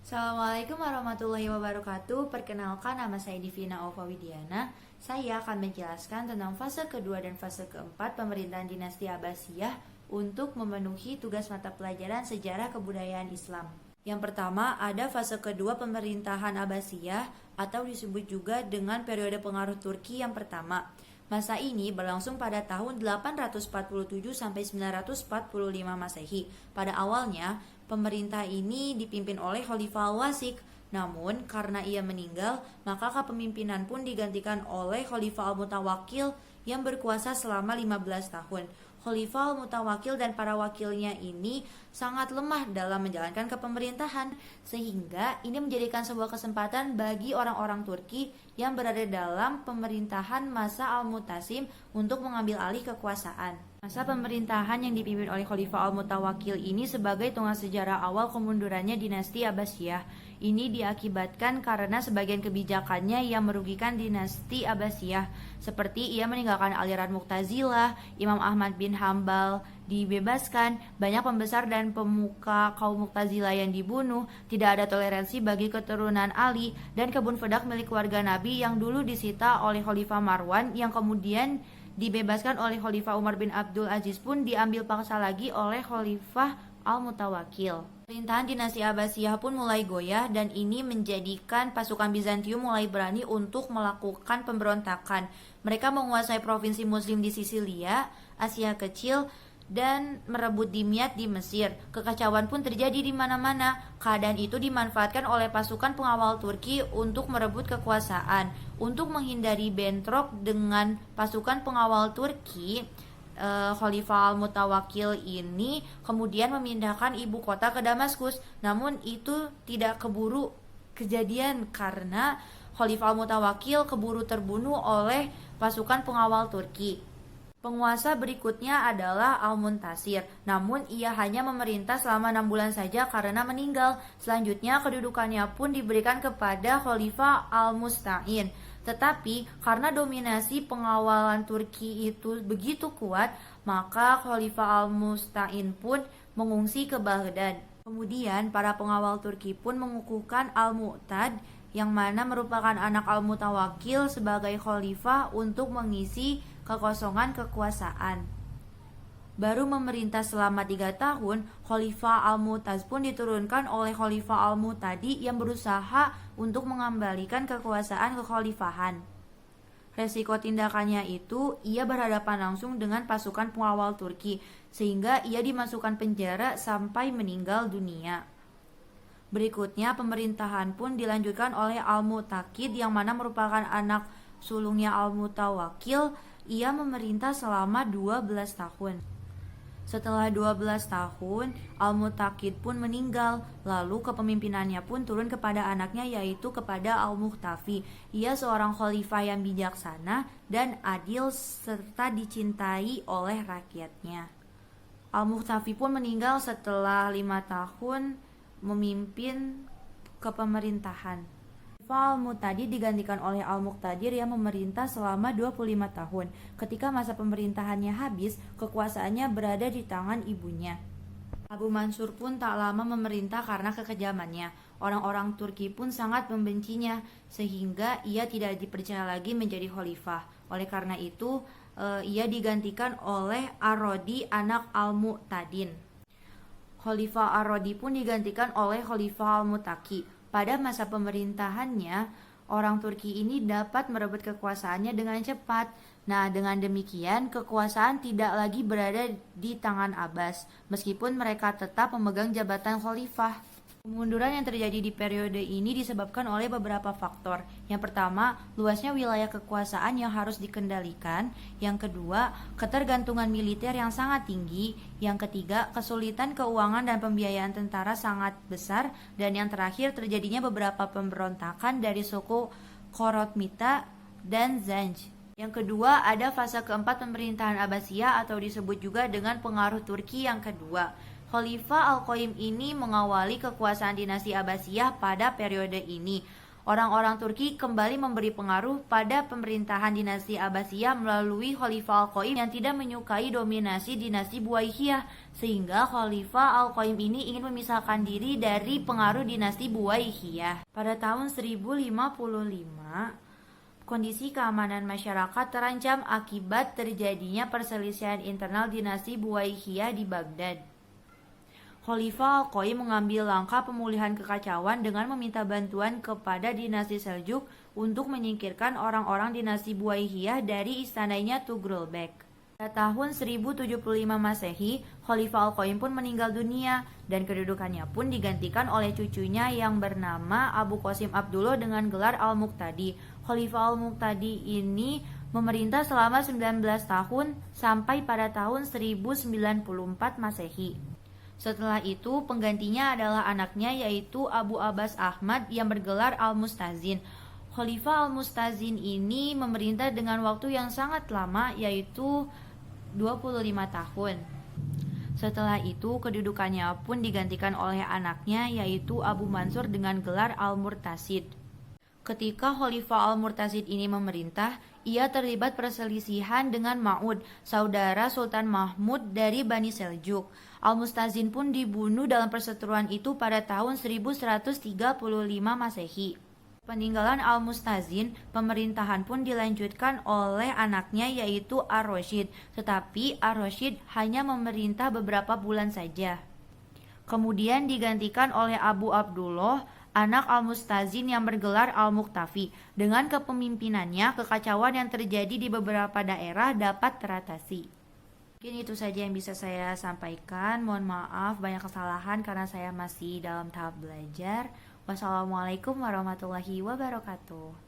Assalamualaikum warahmatullahi wabarakatuh. Perkenalkan, nama saya Divina Ova Widiana. Saya akan menjelaskan tentang fase kedua dan fase keempat pemerintahan dinasti Abbasiyah untuk memenuhi tugas mata pelajaran sejarah kebudayaan Islam. Yang pertama, ada fase kedua pemerintahan Abbasiyah atau disebut juga dengan periode pengaruh Turki yang pertama. Masa ini berlangsung pada tahun 847 sampai 945 Masehi. Pada awalnya, pemerintah ini dipimpin oleh Khalifah Al-Wasik. Namun, karena ia meninggal, maka kepemimpinan pun digantikan oleh Khalifah Al-Mutawakkil yang berkuasa selama 15 tahun. Khalifah Al-Mutawakkil dan para wakilnya ini sangat lemah dalam menjalankan kepemerintahan, sehingga ini menjadikan sebuah kesempatan bagi orang-orang Turki yang berada dalam pemerintahan masa Al-Mutasim untuk mengambil alih kekuasaan. Masa pemerintahan yang dipimpin oleh Khalifah Al-Mutawakkil ini sebagai tonggak sejarah awal kemundurannya dinasti Abbasiyah. Ini diakibatkan karena sebagian kebijakannya yang merugikan dinasti Abbasiyah, seperti ia meninggalkan aliran Mu'tazilah, Imam Ahmad bin Hambal dibebaskan, banyak pembesar dan pemuka kaum Mu'tazilah yang dibunuh, tidak ada toleransi bagi keturunan Ali, dan kebun fedak milik keluarga Nabi yang dulu disita oleh Khalifah Marwan yang kemudian dibebaskan oleh Khalifah Umar bin Abdul Aziz pun diambil paksa lagi oleh Khalifah Al-Mutawakkil. Pemerintahan dinasti Abbasiyah pun mulai goyah dan ini menjadikan pasukan Bizantium mulai berani untuk melakukan pemberontakan. Mereka menguasai provinsi Muslim di Sisilia, Asia Kecil, dan merebut Dimyat di Mesir. Kekacauan pun terjadi di mana-mana. Keadaan itu dimanfaatkan oleh pasukan pengawal Turki untuk merebut kekuasaan. Untuk menghindari bentrok dengan pasukan pengawal Turki, Khalifah Al-Mutawakkil ini kemudian memindahkan ibu kota ke Damaskus. Namun itu tidak keburu kejadian karena Khalifah Al-Mutawakkil keburu terbunuh oleh pasukan pengawal Turki. Penguasa berikutnya adalah Al-Muntasir, namun ia hanya memerintah selama 6 bulan saja karena meninggal. Selanjutnya kedudukannya pun diberikan kepada Khalifah Al-Musta'in. Tetapi karena dominasi pengawalan Turki itu begitu kuat, maka Khalifah Al-Musta'in pun mengungsi ke Baghdad. Kemudian para pengawal Turki pun mengukuhkan Al-Mu'tad yang mana merupakan anak Al-Mutawakkil sebagai khalifah untuk mengisi kekosongan kekuasaan. Baru memerintah selama 3 tahun, Khalifah Al-Mu'taz pun diturunkan oleh Khalifah Al-Mu'tadi yang berusaha untuk mengembalikan kekuasaan kekhalifahan. Resiko tindakannya itu, ia berhadapan langsung dengan pasukan pengawal Turki, sehingga ia dimasukkan penjara sampai meninggal dunia. Berikutnya, pemerintahan pun dilanjutkan oleh Al-Mu'taqid yang mana merupakan anak sulungnya Al-Mutawakkil. Ia memerintah selama 12 tahun. Setelah 12 tahun, Al-Mu'taqid pun meninggal, lalu kepemimpinannya pun turun kepada anaknya yaitu kepada Al-Mukhtafi. Ia seorang khalifah yang bijaksana dan adil serta dicintai oleh rakyatnya. Al-Mukhtafi pun meninggal setelah 5 tahun memimpin kepemerintahan. Al-Mu'tadi digantikan oleh Al-Muqtadir yang memerintah selama 25 tahun. Ketika masa pemerintahannya habis, kekuasaannya berada di tangan ibunya. Abu Mansur pun tak lama memerintah karena kekejamannya. Orang-orang Turki pun sangat membencinya, sehingga ia tidak dipercaya lagi menjadi khalifah. Oleh karena itu, ia digantikan oleh Ar-Rodi anak Al-Mu'tadin. Khalifah Ar-Rodi pun digantikan oleh Khalifah Al-Mutaki. Pada masa pemerintahannya, orang Turki ini dapat merebut kekuasaannya dengan cepat. Nah, dengan demikian kekuasaan tidak lagi berada di tangan Abbas, meskipun mereka tetap memegang jabatan khalifah. Kemunduran yang terjadi di periode ini disebabkan oleh beberapa faktor. Yang pertama, luasnya wilayah kekuasaan yang harus dikendalikan. Yang kedua, ketergantungan militer yang sangat tinggi. Yang ketiga, kesulitan keuangan dan pembiayaan tentara sangat besar. Dan yang terakhir, terjadinya beberapa pemberontakan dari suku Korotmita dan Zanj. Yang kedua, ada fase keempat pemerintahan Abbasiyah atau disebut juga dengan pengaruh Turki yang kedua. Khalifah Al-Qaim ini mengawali kekuasaan dinasti Abbasiyah pada periode ini. Orang-orang Turki kembali memberi pengaruh pada pemerintahan dinasti Abbasiyah melalui Khalifah Al-Qaim yang tidak menyukai dominasi dinasti Buwaihiyah, sehingga Khalifah Al-Qaim ini ingin memisahkan diri dari pengaruh dinasti Buwaihiyah. Pada tahun 1055, kondisi keamanan masyarakat terancam akibat terjadinya perselisihan internal dinasti Buwaihiyah di Baghdad. Khalifah Al-Qaim mengambil langkah pemulihan kekacauan dengan meminta bantuan kepada dinasti Seljuk untuk menyingkirkan orang-orang dinasti Buwaihiyah dari istananya Tugrulbek. Pada tahun 1075 Masehi, Khalifah Al-Qaim pun meninggal dunia dan kedudukannya pun digantikan oleh cucunya yang bernama Abu Qasim Abdullah dengan gelar Al-Muqtadi. Khalifah Al-Muqtadi ini memerintah selama 19 tahun sampai pada tahun 1094 Masehi. Setelah itu, penggantinya adalah anaknya yaitu Abu Abbas Ahmad yang bergelar Al-Mustazin. Khalifah Al-Mustazin ini memerintah dengan waktu yang sangat lama yaitu 25 tahun. Setelah itu, kedudukannya pun digantikan oleh anaknya yaitu Abu Mansur dengan gelar Al-Murtasid. Ketika Khalifah Al-Murtasid ini memerintah, ia terlibat perselisihan dengan Ma'ud, saudara Sultan Mahmud dari Bani Seljuk. Al-Mustazin pun dibunuh dalam perseteruan itu pada tahun 1135 Masehi. Peninggalan Al-Mustazin, pemerintahan pun dilanjutkan oleh anaknya yaitu Ar-Rasyid, tetapi Ar-Rasyid hanya memerintah beberapa bulan saja. Kemudian digantikan oleh Abu Abdullah, anak Al-Mustazin yang bergelar Al-Muqtafi. Dengan kepemimpinannya, kekacauan yang terjadi di beberapa daerah dapat teratasi. Mungkin itu saja yang bisa saya sampaikan. Mohon maaf banyak kesalahan karena saya masih dalam tahap belajar. Wassalamualaikum warahmatullahi wabarakatuh.